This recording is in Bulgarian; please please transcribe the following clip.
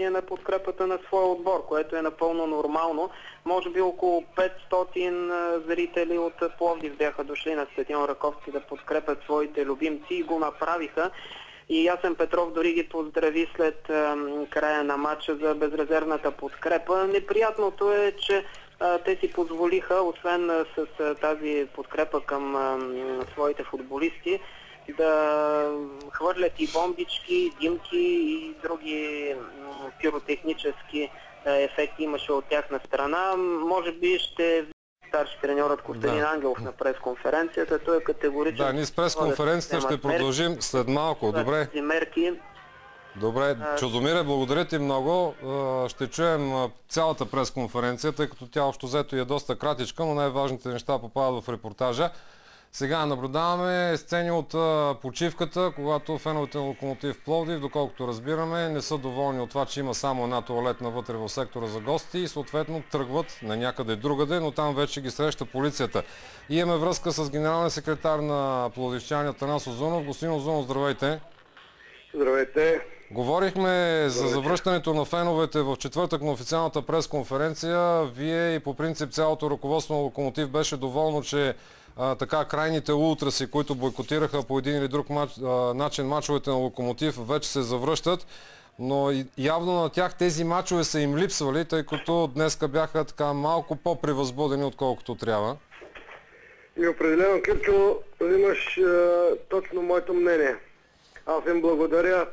на подкрепата на своя отбор, което е напълно нормално. Може би около 500 зрители от Пловдив бяха дошли на стадион Раковски да подкрепят своите любимци и го направиха. И Ясен Петров дори ги поздрави след края на матча за безрезервната подкрепа. Неприятното е, че те си позволиха, освен с тази подкрепа към своите футболисти, да хвърлят и бомбички, димки и други пиротехнически ефекти имаше от тяхна страна. Може би ще старши треньорът Костадин Ангелов на пресконференцията. Той е категоричен. Да, ние с пресконференцията ще продължим след малко. Добре. Добре, Чудомире, благодаря ти много. Ще чуем цялата пресконференция, тъй като тя общо взето е доста кратичка, но най-важните неща попадат в репортажа. Сега наблюдаваме сцени от почивката, когато феновете на Локомотив Пловдив, доколкото разбираме, не са доволни от това, че има само една тоалетна вътре в сектора за гости и съответно тръгват на някъде другаде, но там вече ги среща полицията. И имаме връзка с генералния секретар на пловдивчани Атанас Узунов. Господин Узунов, здравейте! Здравейте! Говорихме за завръщането на феновете в четвъртък на официалната пресконференция. Вие и по принцип цялото ръководство на Локомотив беше доволно, че така крайните ултраси, които бойкотираха по един или друг начин мачовете на Локомотив, вече се завръщат. Но явно на тях тези мачове са им липсвали, тъй като днеска бяха така малко по-превъзбудени, отколкото трябва. И определено, Кирчо, имаш точно моето мнение. Аз им благодаря